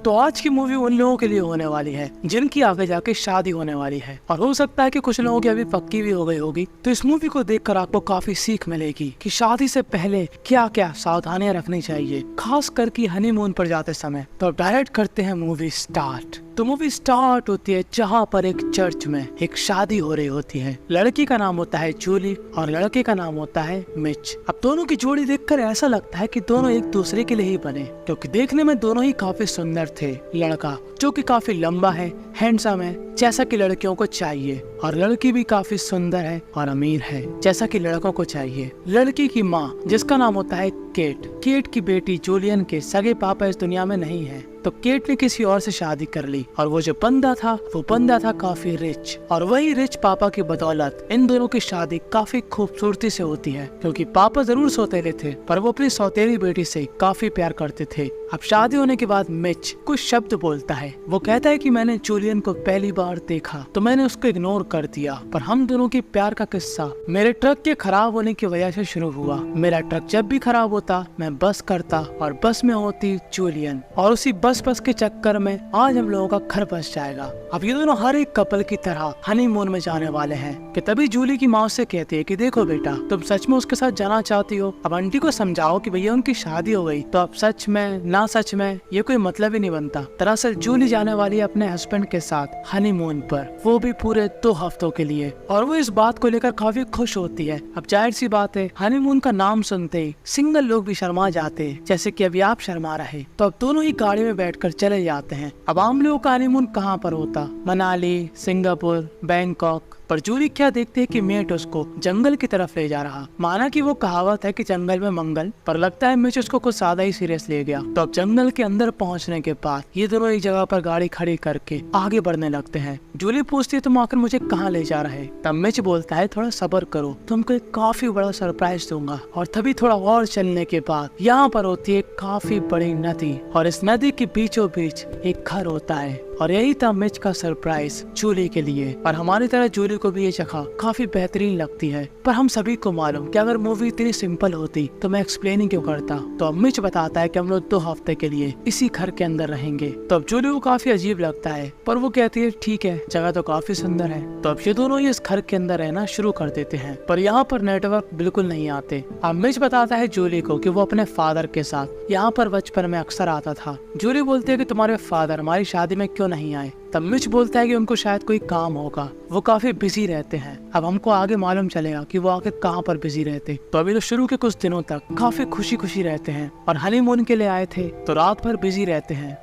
तो आज की मूवी उन लोगों के लिए होने वाली है जिनकी आगे जाके शादी होने वाली है, और हो सकता है कि कुछ लोगों की अभी पक्की भी हो गई होगी। तो इस मूवी को देखकर आपको काफी सीख मिलेगी कि शादी से पहले क्या क्या सावधानियां रखनी चाहिए, खास करके हनीमून पर जाते समय। तो अब डायरेक्ट करते हैं मूवी स्टार्ट। तो मूवी स्टार्ट होती है जहाँ पर एक चर्च में एक शादी हो रही होती है। लड़की का नाम होता है जूली और लड़के का नाम होता है मिच। अब दोनों की जोड़ी देखकर ऐसा लगता है कि दोनों एक दूसरे के लिए ही बने, क्योंकि देखने में दोनों ही काफी सुंदर थे। लड़का जो कि काफी लंबा है, हैंडसम है, जैसा कि लड़कियों को चाहिए, और लड़की भी काफी सुंदर है और अमीर है, जैसा कि लड़कों को चाहिए। लड़की की माँ जिसका नाम होता है केट की बेटी जूलियन के सगे पापा इस दुनिया में नहीं है, तो केट ने किसी और से शादी कर ली, और वो जो बंदा था वो बंदा था काफी रिच, और वही रिच पापा की बदौलत इन दोनों की शादी काफी खूबसूरती से होती है, क्योंकि पापा जरूर सौतेले थे पर वो अपनी सौतेली बेटी से काफी प्यार करते थे। अब शादी होने के बाद मिच कुछ शब्द बोलता है। वो कहता है कि मैंने जूलियन को पहली बार देखा तो मैंने उसको इग्नोर कर दिया, पर हम दोनों के प्यार का किस्सा मेरे ट्रक के खराब होने की वजह से शुरू हुआ। मेरा ट्रक जब भी खराब होता मैं बस करता और बस में होती जूलियन, और उसी बस के चक्कर में आज हम लोगों का घर बस जाएगा। अब ये दोनों हर एक कपल की तरह हनीमून में जाने वाले हैं कि तभी जूली की माँ से कहती है कि देखो बेटा, तुम सच में उसके साथ जाना चाहती हो? अब आंटी को समझाओ कि भैया उनकी शादी हो गई, तो अब सच में ना सच में ये कोई मतलब ही नहीं बनता। दरअसल जूली जाने वाली है अपने हस्बैंड के साथ हनीमून पर, वो भी पूरे 2 हफ्तों के लिए, और वो इस बात को लेकर काफी खुश होती है। अब जाहिर सी बात है हनीमून का नाम सुनते ही सिंगल लोग भी शर्मा जाते हैं, जैसे कि अभी आप शर्मा रहे। तो अब दोनों ही गाड़ी में बैठकर चले जाते हैं। अब आम लोगों का हनीमून कहाँ पर होता? Manali, Singapore, Bangkok. पर जूली क्या देखते है कि मेट उसको जंगल की तरफ ले जा रहा। माना कि वो कहावत है कि जंगल में मंगल, पर लगता है मिच उसको कुछ ज्यादा ही सीरियस ले गया। तो अब जंगल के अंदर पहुंचने के बाद ये दोनों एक जगह पर गाड़ी खड़ी करके आगे बढ़ने लगते हैं। जूली पूछती है तुम आखिर मुझे कहाँ ले जा रहे? तब मिच बोलता है थोड़ा सब्र करो, तुमको एक काफी बड़ा सरप्राइज दूंगा। और तभी थोड़ा और चलने के बाद यहाँ पर होती है काफी बड़ी नदी, और इस नदी के बीचों बीच एक घर होता है, और यही था मिच का सरप्राइज जूली के लिए। और हमारी तरह जूली को भी ये जगह काफी बेहतरीन लगती है, पर हम सभी को मालूम कि अगर मूवी इतनी सिंपल होती तो मैं एक्सप्लेन ही क्यों करता। तो अब मिच बताता है कि हम लोग 2 हफ्ते के लिए इसी घर के अंदर रहेंगे। तो अब जूली को काफी अजीब लगता है, पर वो कहती है ठीक है, जगह तो काफी सुंदर है। तो अब ये दोनों ही इस घर के अंदर रहना शुरू कर देते हैं, पर यहाँ पर नेटवर्क बिल्कुल नहीं आते। अब मिच बताता है जूली को कि वो अपने फादर के साथ यहाँ पर बचपन में अक्सर आता था। जूली बोलती है कि तुम्हारे फादर हमारी शादी में क्यों नहीं आए? तब मिच बोलता है कि उनको शायद कोई काम होगा, वो काफी बिजी रहते हैं। अब हमको आगे मालूम चलेगा कि वो आगे कहाँ पर बिजी रहते। तो अभी तो शुरू के कुछ दिनों तक काफी खुशी रहते हैं, और हनीमून के लिए आए थे तो रात भर बिजी रहते हैं।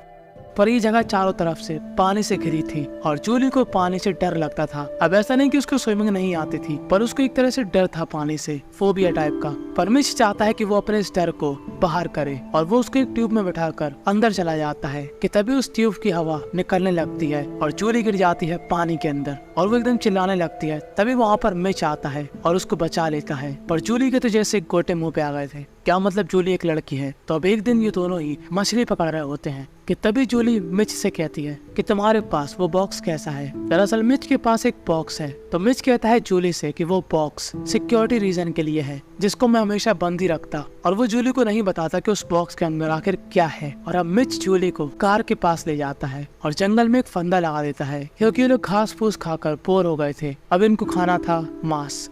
पर ये जगह चारों तरफ से पानी से घिरी थी, और जूली को पानी से डर लगता था। अब ऐसा नहीं कि उसको स्विमिंग नहीं आती थी, पर उसको एक तरह से डर था पानी से, फोबिया टाइप का। पर मिच चाहता है कि वो अपने इस डर को बाहर करे, और वो उसको एक ट्यूब में बैठाकर अंदर चला जाता है कि तभी उस ट्यूब की हवा निकलने लगती है और जूली गिर जाती है पानी के अंदर, और वो एकदम चिल्लाने लगती है। तभी वहाँ पर मिच आता है और उसको बचा लेता है, पर जूली के तो जैसे गोटे मुंह पे आ गए थे। क्या मतलब जूली एक लड़की है? तो अब एक दिन ये दोनों ही मछली पकड़ रहे होते हैं कि तभी जूली मिच से कहती है कि तुम्हारे पास वो बॉक्स कैसा है? दरअसल मिच के पास एक बॉक्स है। तो मिच कहता है जूली से कि वो बॉक्स सिक्योरिटी रीजन के लिए है, जिसको मैं हमेशा बंद ही रखता, और वो जूली को नहीं बताता कि उस बॉक्स के अंदर आखिर क्या है। और अब मिच जूली को कार के पास ले जाता है और जंगल में एक फंदा लगा देता है, क्योंकि ये लोग घास फूस खाकर बोर हो गए थे। अब इनको खाना था मांस।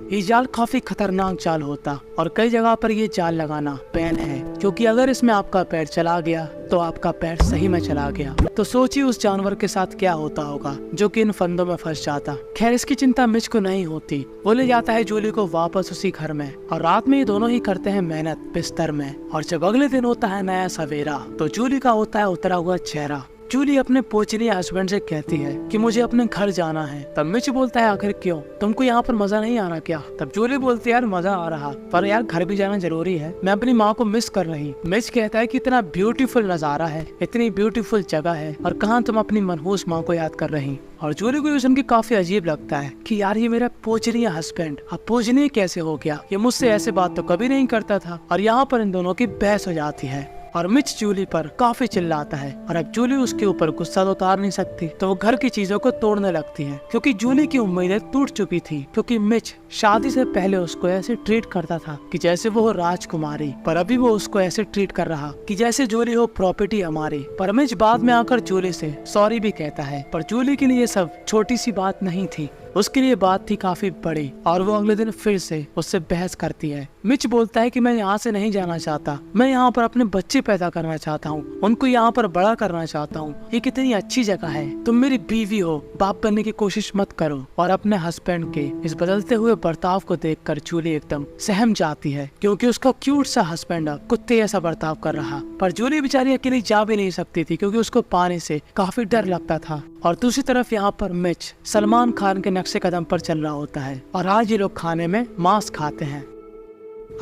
ये जाल काफी खतरनाक जाल होता, और कई जगह पर ये जाल लगाना बैन है, क्योंकि अगर इसमें आपका पैर चला गया तो आपका पैर सही में चला गया। तो सोचिए उस जानवर के साथ क्या होता होगा जो कि इन फंदों में फंस जाता। खैर इसकी चिंता मिच को नहीं होती। वो ले जाता है जूली को वापस उसी घर में, और रात में ये दोनों ही करते हैं मेहनत बिस्तर में। और जब अगले दिन होता है नया सवेरा, तो जूली का होता है उतरा हुआ चेहरा। जूली अपने पोचनी हस्बैंड से कहती है कि मुझे अपने घर जाना है। तब मिच बोलता है आखिर क्यों, तुमको यहाँ पर मजा नहीं आ रहा क्या? तब जूली बोलती है यार मजा आ रहा, पर यार घर भी जाना जरूरी है, मैं अपनी माँ को मिस कर रही। मिच कहता है कि इतना ब्यूटीफुल नजारा है, इतनी ब्यूटीफुल जगह है, और कहाँ तुम अपनी मनहूस माँ को याद कर रही। और जूली को ये सुन के काफी अजीब लगता है कि यार ये मेरा पूजनीय हस्बैंड अब पूजनीय कैसे हो गया? ये मुझसे ऐसे बात तो कभी नहीं करता था। और यहाँ पर इन दोनों की बहस हो जाती है। और मिच जूली पर काफी चिल्लाता है और अब जूली उसके ऊपर गुस्सा तो उतार नहीं सकती, तो वो घर की चीजों को तोड़ने लगती है क्योंकि जूली की उम्मीदें टूट चुकी थी। क्योंकि मिच शादी से पहले उसको ऐसे ट्रीट करता था कि जैसे वो हो राजकुमारी, पर अभी वो उसको ऐसे ट्रीट कर रहा कि जैसे जूली हो प्रॉपर्टी हमारी। पर मिच बाद में आकर जूली से सॉरी भी कहता है, पर जूली के लिए ये सब छोटी सी बात नहीं थी, उसके लिए बात थी काफी बड़ी और वो अगले दिन फिर से उससे बहस करती है। मिच बोलता है कि मैं यहाँ से नहीं जाना चाहता, मैं यहाँ पर अपने बच्चे पैदा करना चाहता हूँ, उनको यहाँ पर बड़ा करना चाहता हूँ, ये कितनी अच्छी जगह है, तुम मेरी बीवी हो, बाप बनने की कोशिश मत करो। और अपने हस्बैंड के इस बदलते हुए बर्ताव को देखकर जूली एकदम सहम जाती है क्योंकि उसका क्यूट सा हस्बैंड अब कुत्ते ऐसा बर्ताव कर रहा। पर जूली बेचारी अकेली जा भी नहीं सकती थी क्योंकि उसको पानी से काफी डर लगता था। और दूसरी तरफ यहाँ पर मिच सलमान खान के नक्शे कदम पर चल रहा होता है और आज ये लोग खाने में मांस खाते हैं।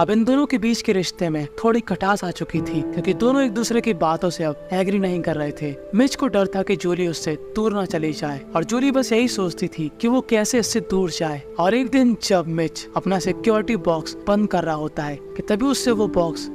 अब इन दोनों के बीच के रिश्ते में थोड़ी खटास आ चुकी थी क्योंकि दोनों एक दूसरे की बातों से अब एग्री नहीं कर रहे थे। मिच को डर था कि जूली उससे दूर ना चली जाए और जूली बस यही सोचती थी कि वो कैसे इससे दूर जाए। और एक दिन जब मिच अपना सिक्योरिटी बॉक्स बंद कर रहा होता है कि तभी उससे वो बॉक्स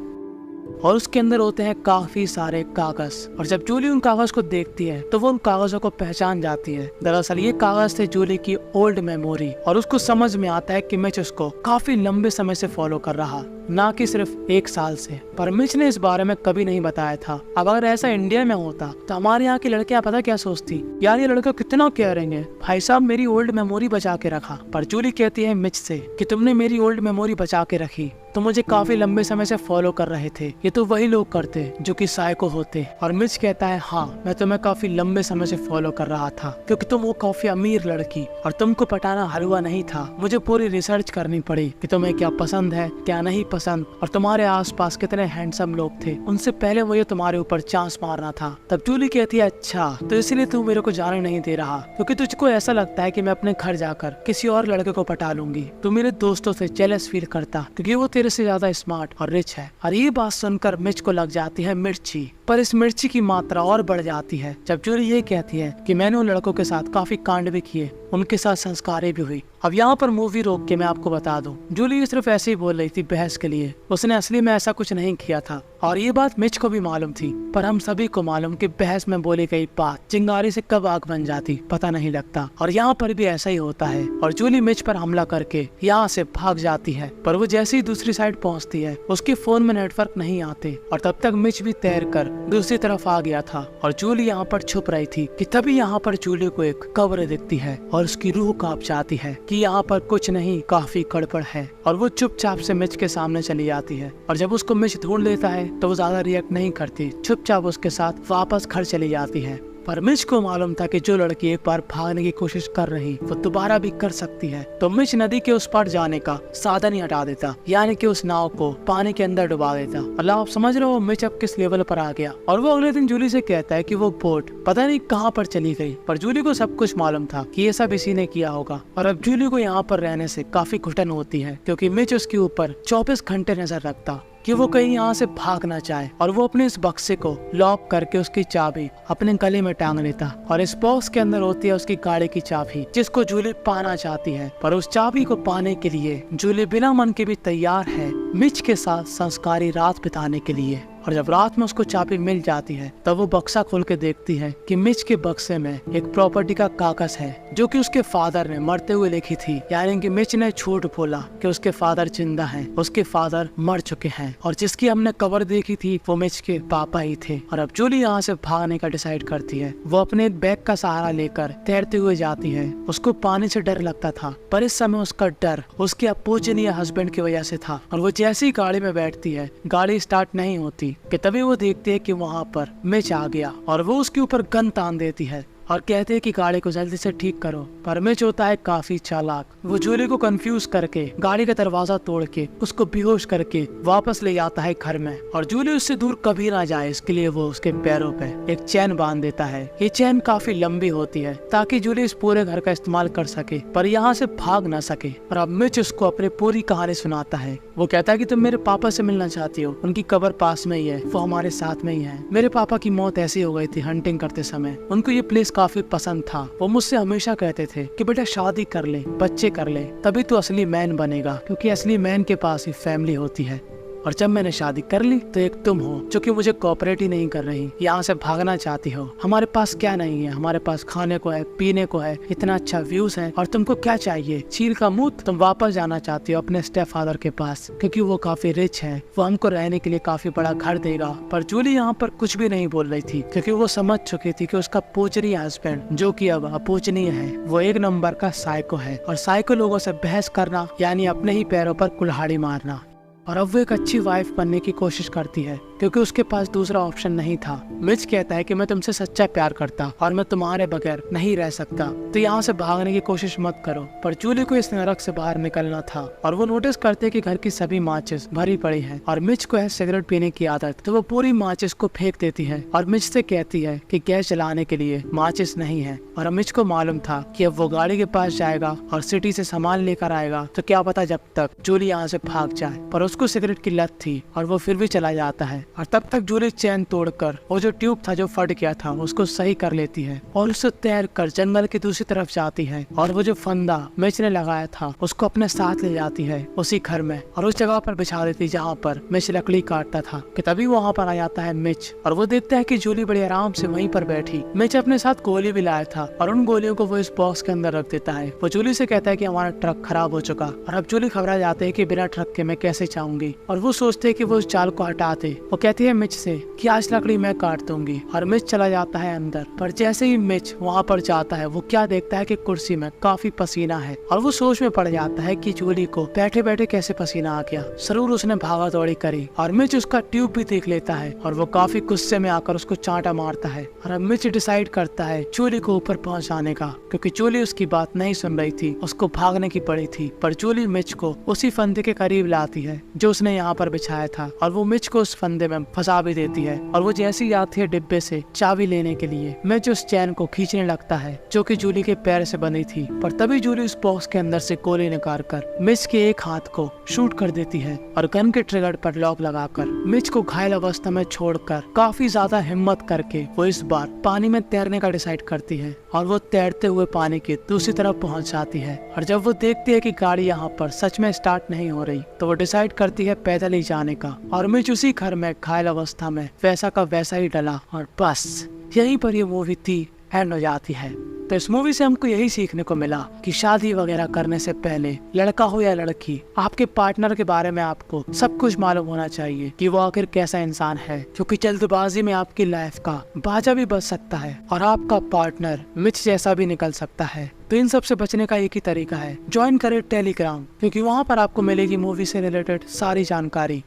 और उसके अंदर होते हैं काफी सारे कागज। और जब जूली उन कागज को देखती है तो वो उन कागजों को पहचान जाती है। दरअसल ये कागज थे जूली की ओल्ड मेमोरी और उसको समझ में आता है कि मिच उसको काफी लंबे समय से फॉलो कर रहा, ना कि सिर्फ 1 साल से। पर मिच ने इस बारे में कभी नहीं बताया था। अब अगर ऐसा इंडिया में होता तो हमारे यहाँ की लड़कियां पता क्या सोचती, यार ये लड़का कितना केयरिंग है, भाई साहब मेरी ओल्ड मेमोरी बचा के रखा। पर जूली कहती है मिच से कि तुमने मेरी ओल्ड मेमोरी बचा के रखी, तो मुझे काफी लंबे समय से फॉलो कर रहे थे, ये तो वही लोग करते जो कि साइको होते। और मिच कहता है हाँ मैं तुम्हें काफी लंबे समय से फॉलो कर रहा था क्योंकि तुम वो काफी अमीर लड़की और तुमको पटाना हलवा नहीं था। मुझे पूरी रिसर्च करनी पड़ी कि तुम्हें क्या पसंद है क्या नहीं पसंद और तुम्हारे आसपास कितने हैंडसम लोग थे, उनसे पहले मुझे तुम्हारे ऊपर चांस मारना था। तब जूली कहती है अच्छा तो इसलिए तू मेरे को जाने नहीं दे रहा क्योंकि तुझको ऐसा लगता है कि मैं अपने घर जाकर किसी और लड़के को पटा लूंगी। तू मेरे दोस्तों से जेलस फील करता क्योंकि वो तेरे से ज्यादा स्मार्ट और रिच है। और ये बात सुनकर मिच को लग जाती है मिर्ची, पर इस मिर्ची की मात्रा और बढ़ जाती है जब जूली ये कहती है कि मैंने उन लड़कों के साथ काफी कांड भी किए, उनके साथ संस्कारें भी हुई। अब यहाँ पर मूवी रोक के मैं आपको बता दूं, जूली सिर्फ ऐसे ही बोल रही थी बहस के लिए, उसने असली में ऐसा कुछ नहीं किया था। और ये बात मिच को भी मालूम थी, पर हम सभी को मालूम कि बहस में बोली गई बात चिंगारी से कब आग बन जाती पता नहीं लगता। और यहाँ पर भी ऐसा ही होता है और जूली मिच पर हमला करके यहाँ से भाग जाती है। पर वो जैसे ही दूसरी साइड पहुँचती है उसके फोन में नेटवर्क नहीं आते और तब तक मिच भी तैर कर दूसरी तरफ आ गया था और जूली यहाँ पर छुप रही थी कि तभी यहाँ पर जूली को एक कब्र दिखती है और उसकी रूह कांप जाती है कि यहाँ पर कुछ नहीं काफी गड़बड़ है। और वो चुपचाप से मिच के सामने चली जाती है और जब उसको मिच ढूंढ लेता है तो वो ज्यादा रिएक्ट नहीं करती, चुपचाप उसके साथ वापस घर चली जाती है। पर मिच को मालूम था कि जो लड़की एक बार भागने की कोशिश कर रही वो दोबारा भी कर सकती है, तो मिच नदी के उस पार जाने का साधन ही हटा देता, यानी कि उस नाव को पानी के अंदर डुबा देता। मतलब आप समझ रहे हो मिच अब किस लेवल पर आ गया। और वो अगले दिन जूली से कहता है कि वो बोट पता नहीं कहाँ पर चली गई, पर जूली को सब कुछ मालूम था कि ये सब इसी ने किया होगा। और अब जूली को यहाँ पर रहने से काफी घुटन होती है क्योंकि मिच उसके ऊपर 24 घंटे नजर रखता कि वो कहीं यहाँ से भाग ना जाए। और वो अपने इस बक्से को लॉक करके उसकी चाबी अपने गले में टांग लेता और इस बॉक्स के अंदर होती है उसकी गाड़ी की चाबी जिसको जूली पाना चाहती है। पर उस चाबी को पाने के लिए जूली बिना मन के भी तैयार है मिच के साथ संस्कारी रात बिताने के लिए। और जब रात में उसको चाबी मिल जाती है तब वो बक्सा खोल के देखती है कि मिच के बक्से में एक प्रॉपर्टी का कागज है जो कि उसके फादर ने मरते हुए लिखी थी, यानी कि मिच ने झूठ बोला कि उसके फादर जिंदा हैं, उसके फादर मर चुके हैं और जिसकी हमने कबर देखी थी वो मिच के पापा ही थे। और अब जूली यहाँ से भागने का डिसाइड करती है, वो अपने एक बैग का सहारा लेकर तैरते हुए जाती है। उसको पानी से डर लगता था पर इस समय उसका डर उसके अपूजनीय हस्बैंड की वजह से था। और वो जैसे ही गाड़ी में बैठती है गाड़ी स्टार्ट नहीं होती कि तभी वो देखती है कि वहाँ पर मिच आ गया और वो उसके ऊपर गन तान देती है और कहते हैं कि गाड़ी को जल्दी से ठीक करो। पर मिच होता है काफी चालाक, वो जूली को कंफ्यूज करके गाड़ी का दरवाजा तोड़ के उसको बेहोश करके वापस ले जाता है घर में। और जूली उससे दूर कभी ना जाए इसके लिए वो उसके पैरों पे एक चैन बांध देता है। ये चैन काफी लंबी होती है ताकि जूली इस पूरे घर का इस्तेमाल कर सके पर यहाँ से भाग ना सके। और अब मिच उसको अपनी पूरी कहानी सुनाता है। वो कहता है कि तुम मेरे पापा से मिलना चाहती हो, उनकी कब्र पास में ही है, वो हमारे साथ में ही है। मेरे पापा की मौत ऐसी हो गई थी हंटिंग करते समय, उनको ये प्लेस काफी पसंद था। वो मुझसे हमेशा कहते थे कि बेटा शादी कर ले, बच्चे कर ले, तभी तो असली मैन बनेगा क्योंकि असली मैन के पास ही फैमिली होती है। और जब मैंने शादी कर ली तो एक तुम हो जो कि मुझे कोऑपरेट ही नहीं कर रही, यहाँ से भागना चाहती हो। हमारे पास क्या नहीं है, हमारे पास खाने को है, पीने को है, इतना अच्छा व्यूज है, और तुमको क्या चाहिए? चील का मुंह। तुम वापस जाना चाहती हो अपने स्टेप फादर के पास क्योंकि वो काफी रिच है, वो हमको रहने के लिए काफी बड़ा घर देगा। पर जूली यहाँ पर कुछ भी नहीं बोल रही थी क्योंकि वो समझ चुकी थी कि उसका पूजनीय हस्बैंड, जो कि अब अपूजनीय है, वो एक नंबर का साइको है। और साइको लोगों से बहस करना यानी अपने ही पैरों पर कुल्हाड़ी मारना। और अब वो एक अच्छी वाइफ बनने की कोशिश करती है क्योंकि उसके पास दूसरा ऑप्शन नहीं था। मिच कहता है कि मैं तुमसे सच्चा प्यार करता और मैं तुम्हारे बगैर नहीं रह सकता, तो यहाँ से भागने की कोशिश मत करो। पर जूली को इस नरक से बाहर निकलना था और वो नोटिस करते कि घर की सभी माचिस भरी पड़ी है और मिच को है सिगरेट पीने की आदत, तो वो पूरी माचिस को फेंक देती है और मिच से कहती है कि गैस जलाने के लिए माचिस नहीं है। और मिच को मालूम था कि अब वो गाड़ी के पास जाएगा और सिटी से सामान लेकर आएगा, तो क्या पता जब तक जूली यहाँ से भाग जाए। पर उसको सिगरेट की लत थी और वो फिर भी चला जाता है। और तब तक जूली चैन तोड़कर वो जो ट्यूब था जो फट गया था उसको सही कर लेती है और उससे तैर कर जंगल की दूसरी तरफ जाती है और वो जो फंदा मिच ने लगाया था उसको अपने साथ ले जाती है उसी घर में और उस जगह पर बिछा देती जहाँ पर मिच लकड़ी काटता था। कि तभी वहाँ पर आ जाता है मिच और वो देखता है कि जूली बड़े आराम से वहीं पर बैठी। मिच अपने साथ गोली भी लाया था और उन गोलियों को वो इस बॉक्स के अंदर रख देता है। वो जूली से कहता है कि हमारा ट्रक खराब हो चुका और अब जूली घबरा जाते है कि बिना ट्रक के मैं कैसे जाऊंगी। और वो सोचते है कि वो उस जाल को हटा दे। वो कहती है मिच से कि आज लकड़ी मैं काट दूंगी और मिच चला जाता है अंदर। पर जैसे ही मिच वहाँ पर जाता है वो क्या देखता है कि कुर्सी में काफी पसीना है और वो सोच में पड़ जाता है कि जूली को बैठे बैठे कैसे पसीना आ गया, जरूर उसने भागा दौड़ी करी। और मिच उसका ट्यूब भी देख लेता है और वो काफी गुस्से में आकर उसको चांटा मारता है। और अब मिच डिसाइड करता है जूली को ऊपर पहुँचाने का क्योंकि जूली उसकी बात नहीं सुन रही थी, उसको भागने की पड़ी थी। पर जूली मिच को उसी फंदे के करीब लाती है जो उसने यहाँ पर बिछाया था और वो मिच को उस फंदे में फंसा भी देती है। और वो जैसे ही आती है डिब्बे से चाबी लेने के लिए, मिच उस चैन को खींचने लगता है जो कि जूली के पैर से बंधी थी। पर तभी जूली उस बॉक्स के अंदर से गोली निकाल कर मिच के एक हाथ को शूट कर देती है और गन के ट्रिगर पर लॉक लगाकर मिच को घायल अवस्था में छोड़कर काफी ज्यादा हिम्मत करके वो इस बार पानी में तैरने का डिसाइड करती है और वो तैरते हुए पानी की दूसरी तरफ पहुंच जाती है। और जब वो देखती है कि गाड़ी यहाँ पर सच में स्टार्ट नहीं हो रही तो वो डिसाइड करती है पैदल ही जाने का। और मिच उसी घर में घायल अवस्था में वैसा का वैसा ही डला और बस यहीं पर ये मूवी थी एंड हो जाती है। तो इस मूवी से हमको यही सीखने को मिला कि शादी वगैरह करने से पहले लड़का हो या लड़की, आपके पार्टनर के बारे में आपको सब कुछ मालूम होना चाहिए कि वो आखिर कैसा इंसान है, क्योंकि जल्दबाजी में आपकी लाइफ का बाजा भी बच सकता है और आपका पार्टनर मिच जैसा भी निकल सकता है। तो इन सब से बचने का एक ही तरीका है, ज्वाइन करें टेलीग्राम, क्योंकि वहाँ पर आपको मिलेगी मूवी से रिलेटेड सारी जानकारी।